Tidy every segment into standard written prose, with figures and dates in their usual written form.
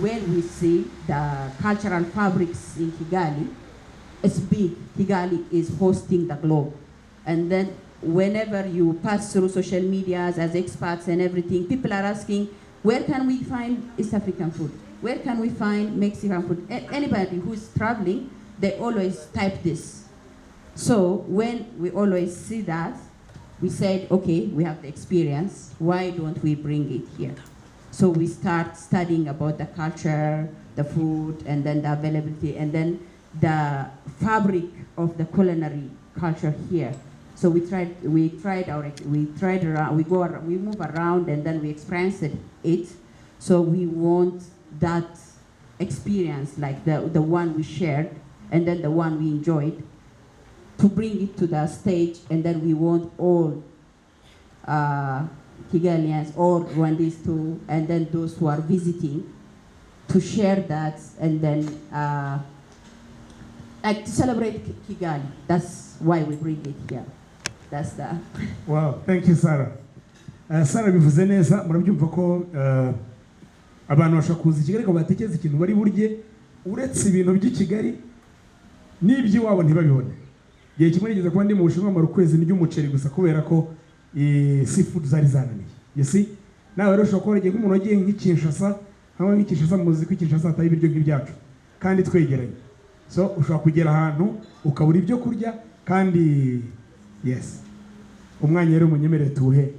When we see the cultural fabrics in Kigali, it's big. Kigali is hosting the globe. And then whenever you pass through social medias as experts and everything, people are asking, where can we find East African food? Where can we find Mexican food? Anybody who's traveling, they always type this. So when we always see that, we said, okay, we have the experience, why don't we bring it here? So we start studying about the culture, the food, and then the availability, and then the fabric of the culinary culture here. So we move around, and then we experienced it. So we want that experience, like the one we shared, and then the one we enjoyed, to bring it to the stage, and then we want all Kigali'S, all Rwandese too, and then those who are visiting, to share that, and then like to celebrate Kigali. That's why we bring it here. That's the. Wow, thank you, Sarah. Sarah bivuze neza, murabyumva ko abantu bashaka kuza Kigali ko batekereza ikintu bari burye uretse ibintu by'i Kigali n'iby'iwabo ntibabibone. Gihe kimwe nigeze kuba ndi mu Bushinwa mu kwezi n'umuceri gusa kubera ko seafood zari zananiye. You see? Nawe rero ushobora kuba nk'umuntu wagiye nk'Kinshasa, hamwe nk'Kinshasa muzi ko Kinshasa atari ibiryo nk'ibyacu kandi twegeranye. So ushobora kugera ahantu ukabura ibyo kurya kandi yes. Umwanya rero munyemerere tuhe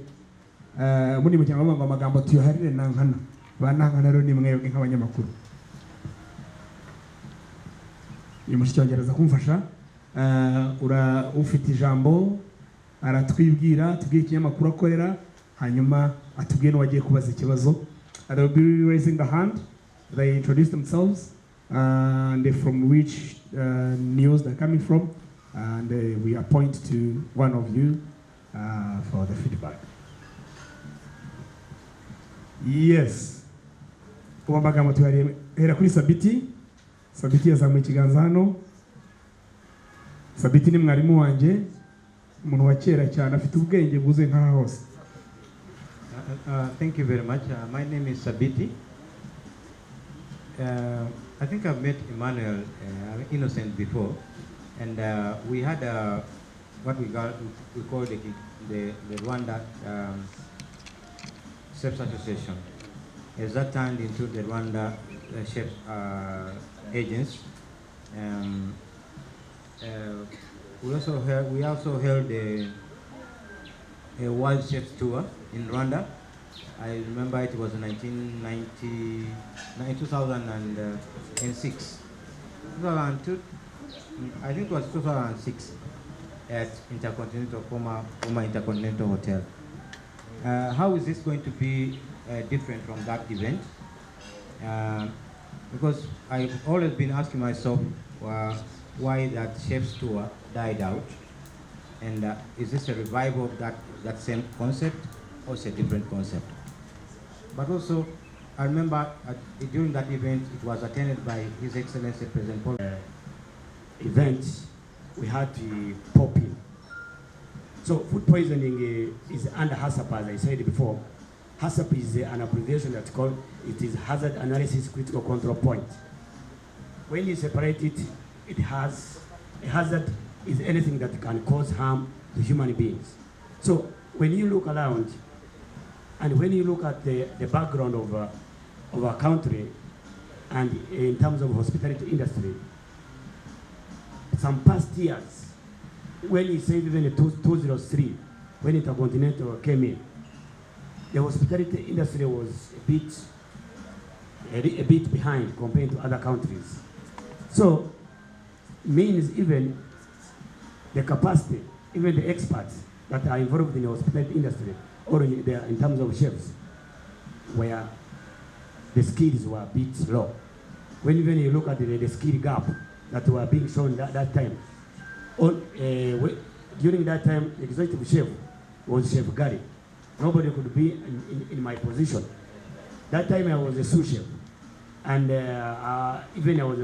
muri mu cyangwa amagambo tuyaharire nankana. Banankana rero ni mwebwe nk'abanyamakuru. Uyu mushyongereza kumfasha ufite ijambo aratwibwira tubwire ikinyamakuru akorera hanyuma atubwire n'uwagiye kubaza ikibazo. They will be raising the hand. They introduce themselves and from which news they're coming from, and we appoint to one of you for the feedback. Yes. Uwamagambo tuhera kuri Sabiti. Sabiti yazamuye ikiganza hano. Sabiti ni mwarimu wanje, umuntu wa kera cyane afite ubwenge buze nka hose. Thank you very much. My name is Sabiti. I think I've met Emmanuel Innocent before, and we had what we call the Rwanda Chefs Association. As that turned into the Rwanda Chefs Agents. We also held a World Chefs Tour in Rwanda. I remember it was 2006. 2002, I think it was 2006 at Intercontinental, former Intercontinental Hotel. How is this going to be different from that event? Because I've always been asking myself why that chef's tour died out, and is this a revival of that same concept, or is it a different concept? But also, I remember during that event, it was attended by His Excellency President Paul. Event, we had to pop in. So food poisoning is under HACCP, as I said before. HACCP is an abbreviation that's called, it is Hazard Analysis Critical Control Point. When you separate it, it has, a hazard is anything that can cause harm to human beings. So when you look around, and when you look at the background of our country, and in terms of hospitality industry, some past years, when you say even in 2003, when Intercontinental came in, the hospitality industry was a bit behind compared to other countries. So, means even the capacity, even the experts that are involved in the hospitality industry, or in terms of chefs, where the skills were a bit low. When even you look at the skill gap that were being shown that time, during that time, the executive chef was Chef Gary. Nobody could be in my position. That time I was a sous chef, and even I was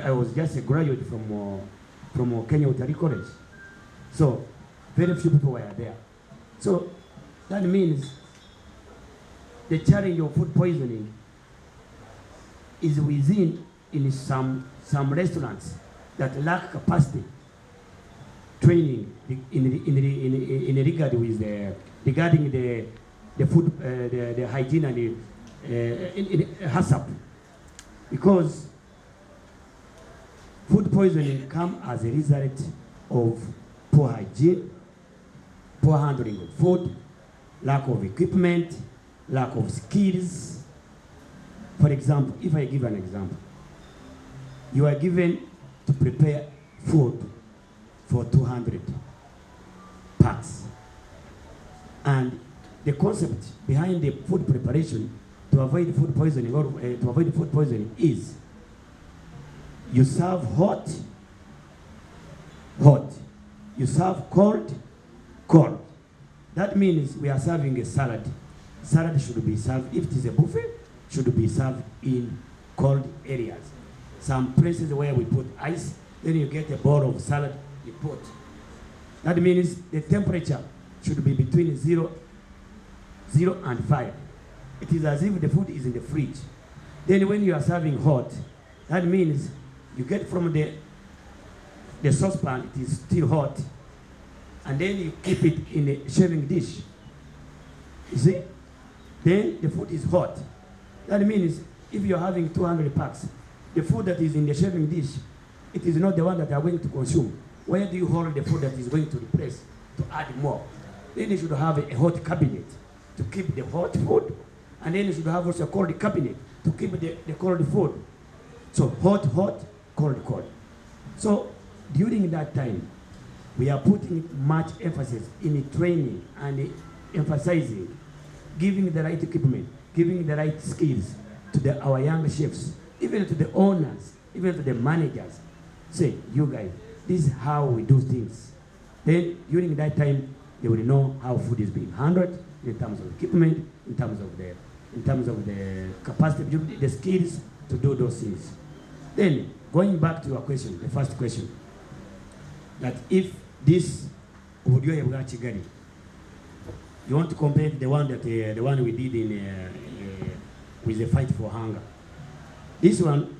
I was just a graduate from Kenya Utari College. So very few people were there. So that means the challenge of food poisoning is within in some restaurants that lack capacity training in regard with regarding the food the hygiene and in HACCP, because food poisoning come as a result of poor hygiene, poor handling of food, lack of equipment, lack of skills. For example, if I give an example, you are given to prepare food for 200 packs, and the concept behind the food preparation to avoid food poisoning or to avoid food poisoning is you serve hot, you serve cold. That means we are serving a salad. Salad should be served, if it is a buffet, should be served in cold areas. Some places where we put ice, then you get a bowl of salad, you put. That means the temperature should be between 0 and 5. It is as if the food is in the fridge. Then when you are serving hot, that means you get from the saucepan, it is still hot, and then you keep it in a serving dish. You see? Then the food is hot. That means if you're having 200 packs, the food that is in the serving dish, it is not the one that you are going to consume. Where do you hold the food that is going to replace to add more? Then you should have a hot cabinet to keep the hot food, and then you should have also a cold cabinet to keep the cold food. So hot, cold. So during that time, we are putting much emphasis in training and emphasizing, giving the right equipment, giving the right skills to our young chefs, even to the owners, even to the managers. Say, you guys, this is how we do things. Then during that time, they will know how food is being handled in terms of equipment, in terms of the capacity, the skills to do those things. Then going back to your question, the first question, that if this Uburyohe Kigali, you want to compare the one that the one we did with the fight for hunger. This one,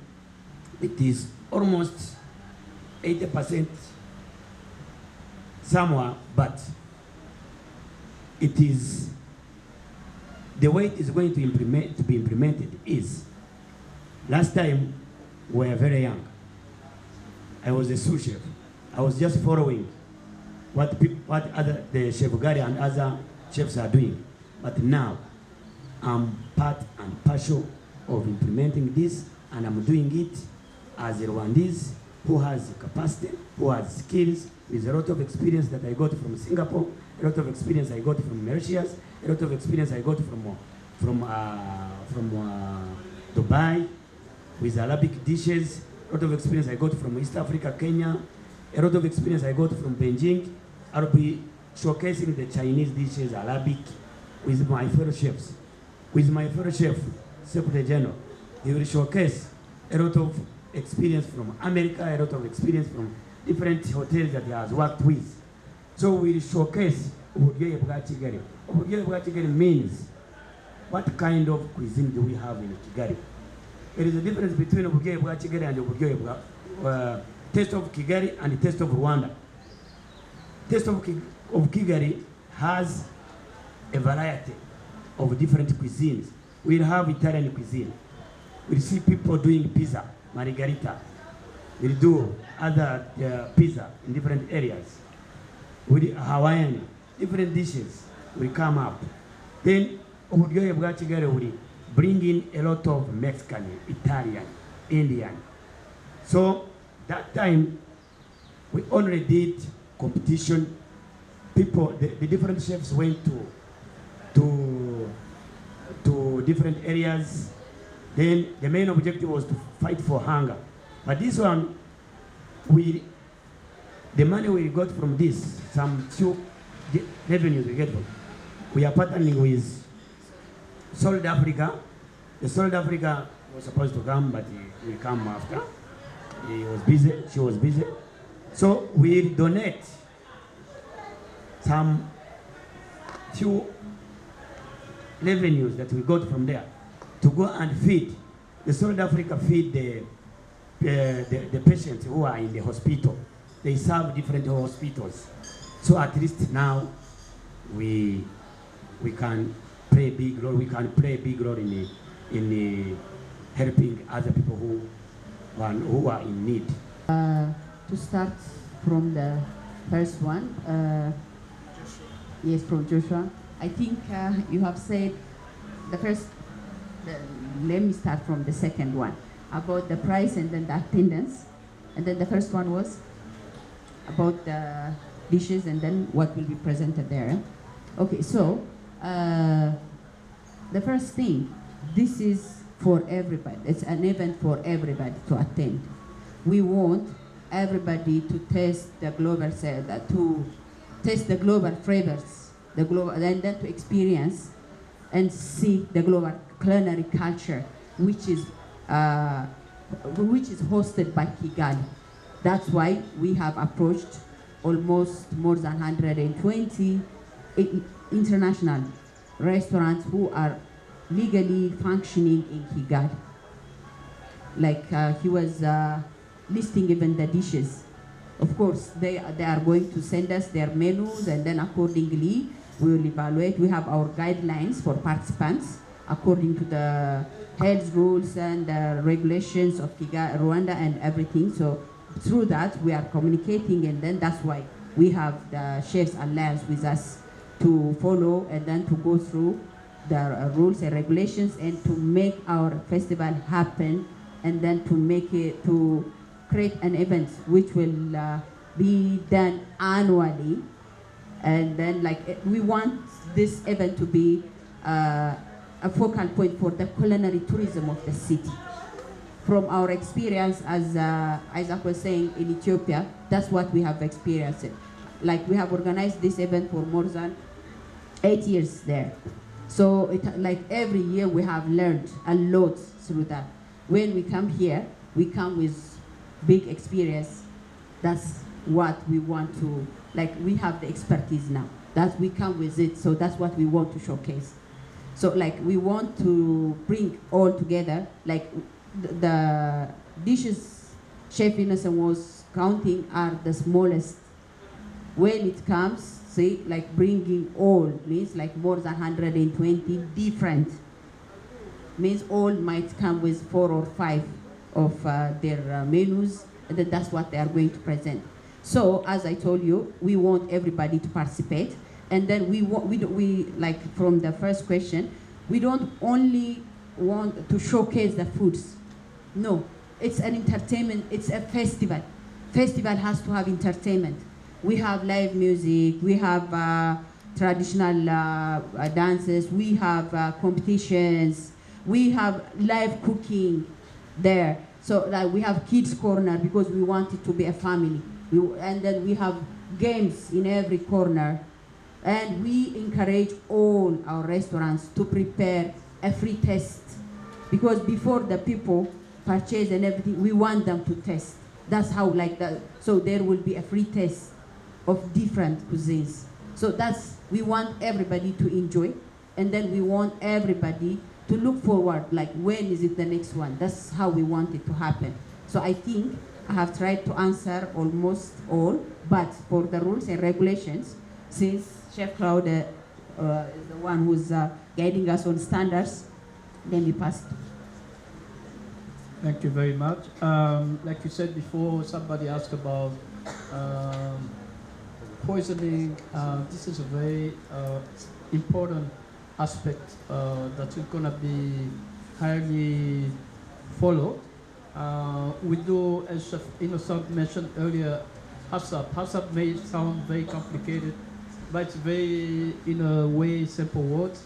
it is almost 80% somewhere, but it is the way it is going to be implemented is, last time we were very young. I was a sous chef. I was just following what the Chef Gary and other chefs are doing. But now, I'm part and partial of implementing this, and I'm doing it as a Rwandese who has capacity, who has skills, with a lot of experience that I got from Singapore, a lot of experience I got from Mauritius, a lot of experience I got from Dubai, with Arabic dishes, a lot of experience I got from East Africa, Kenya, a lot of experience I got from Beijing. I'll be showcasing the Chinese dishes, Arabic, with my fellow chefs. With my fellow chef, Secretary General, he will showcase a lot of experience from America, a lot of experience from different hotels that he has worked with. So we will showcase Uburyohe Kigali. Uburyohe Kigali means what kind of cuisine do we have in Kigali? There is a difference between Uburyohe Kigali and Uburyohe Taste of Kigali and the Taste of Rwanda. Taste of Kigali has a variety of different cuisines. We'll have Italian cuisine. We'll see people doing pizza, margherita. We'll do other pizza in different areas. With Hawaiian, different dishes will come up. Then Uburyohe Kigali will bring in a lot of Mexican, Italian, Indian. So that time, we only did competition. People, the different chefs went to different areas. Then the main objective was to fight for hunger. But this one, the money we got from this, some few revenues we get from, we are partnering with South Africa. The South Africa was supposed to come, but he will come after. He was busy, she was busy. So we donate some few revenues that we got from there to go and feed the Solid Africa feed the patients who are in the hospital. They serve different hospitals. So at least now we can play a big role. We can play a big role in helping other people who are in need. To start from the first one, yes, from Joshua. I think you have said the first. Let me start from the second one about the price and then the attendance, and then the first one was about the dishes and then what will be presented there. Okay, so the first thing, this is for everybody. It's an event for everybody to attend. We want everybody to taste the global to taste the global flavors, the global, and then to experience and see the global culinary culture, which is hosted by Kigali. That's why we have approached almost more than 120 international restaurants who are legally functioning in Kigali. Like he was listing even the dishes. Of course, they are going to send us their menus, and then accordingly we will evaluate. We have our guidelines for participants according to the health rules and the regulations of Kigali, Rwanda, and everything. So through that we are communicating, and then that's why we have the Chefs Alliance with us to follow and then to go through the rules and regulations and to make our festival happen, and then to make it, to create an event which will be done annually. And then we want this event to be a focal point for the culinary tourism of the city. From our experience, as Isaac was saying, in Ethiopia, that's what we have experienced. Like we have organized this event for more than 8 years there. So like every year we have learned a lot through that. When we come here, we come with big experience. That's what we want to, like we have the expertise now. That we come with it, so that's what we want to showcase. So like we want to bring all together, like the dishes Chef Innocent was counting are the smallest. When it comes, see, like bringing all means like more than 120 different, means all might come with 4 or 5 of their menus, and then that's what they are going to present. So as I told you, we want everybody to participate, and then we like from the first question, we don't only want to showcase the foods. No, it's an entertainment, it's a festival. Festival has to have entertainment. We have live music, we have traditional dances, we have competitions, we have live cooking there. So like we have kids corner because we want it to be a family. And then we have games in every corner. And we encourage all our restaurants to prepare a free test. Because before the people purchase and everything, we want them to test. That's how like that. So there will be a free test of different cuisines. So that's, we want everybody to enjoy. And then we want everybody to look forward, like when is it the next one? That's how we want it to happen. So I think I have tried to answer almost all, but for the rules and regulations, since Chef Claude is the one who's guiding us on standards, then we pass it. Thank you very much. Like you said before, somebody asked about poisoning. This is a very important aspect that is going to be highly followed. We do, as Chef Innocent mentioned earlier, HACCP. HACCP may sound very complicated, but it's very, in a way, simple words.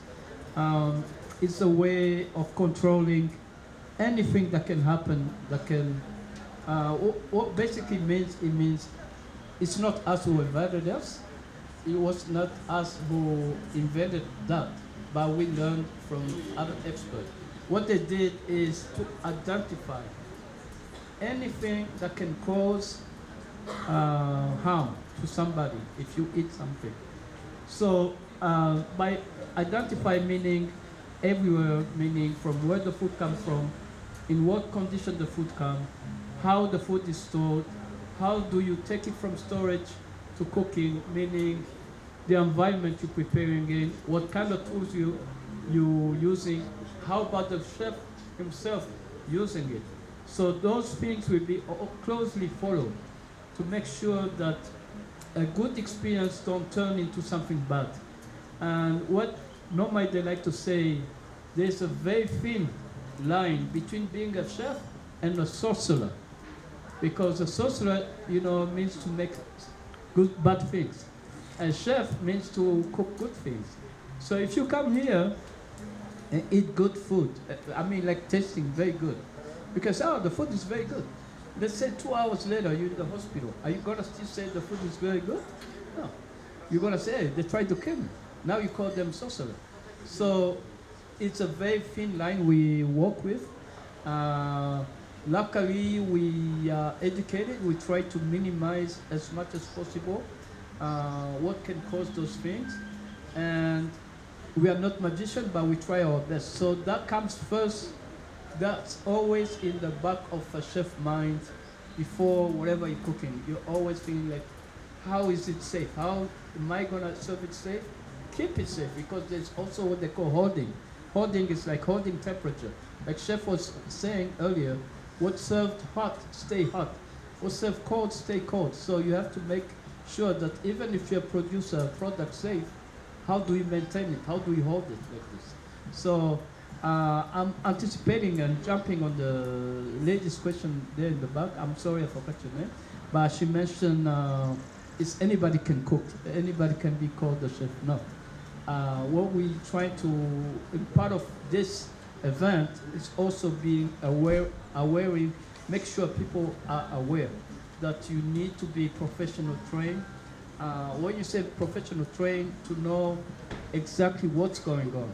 It's a way of controlling anything that can happen, that can, what basically means, it means it's not us who invented us, it was not us who invented that, but we learned from other experts. What they did is to identify anything that can cause harm to somebody if you eat something. So by identify meaning everywhere, meaning from where the food comes from, in what condition the food comes, how the food is stored, how do you take it from storage to cooking, meaning the environment you're preparing in, what kind of tools you using, how about the chef himself using it. So those things will be closely followed to make sure that a good experience don't turn into something bad. And what normally they like to say, there's a very thin line between being a chef and a sorcerer. Because a sorcerer, means to make bad things. A chef means to cook good things. So if you come here and eat good food, like tasting very good, because the food is very good. Let's say 2 hours later you're in the hospital. Are you gonna still say the food is very good? No. You're gonna say, hey, they tried to kill me. Now you call them sorcerer. So it's a very thin line we work with. Luckily, we are educated. We try to minimize as much as possible what can cause those things. And we are not magicians, but we try our best. So that comes first. That's always in the back of a chef's mind before whatever you're cooking. You're always feeling like, how is it safe? How am I gonna serve it safe? Keep it safe, because there's also what they call holding. Holding is like holding temperature. Like chef was saying earlier, what's served hot, stay hot. What's served cold, stay cold. So you have to make sure that even if you produce a product safe, how do we maintain it? How do we hold it like this? So I'm anticipating and jumping on the lady's question there in the back. I'm sorry I forgot your name. But she mentioned is anybody can cook. Anybody can be called a chef. No. What we try to, part of this event is also being aware, make sure people are aware that you need to be professional trained. When you say professional trained, to know exactly what's going on.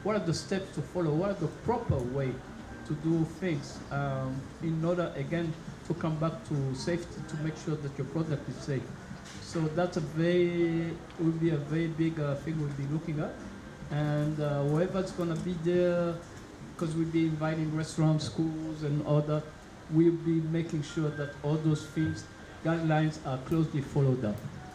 What are the steps to follow? What are the proper way to do things in order, again, to come back to safety, to make sure that your product is safe. So that's will be a very big thing we'll be looking at. And whoever's gonna be there, because we'll be inviting restaurants, schools, and all that, we'll be making sure that all those things, guidelines are closely followed up.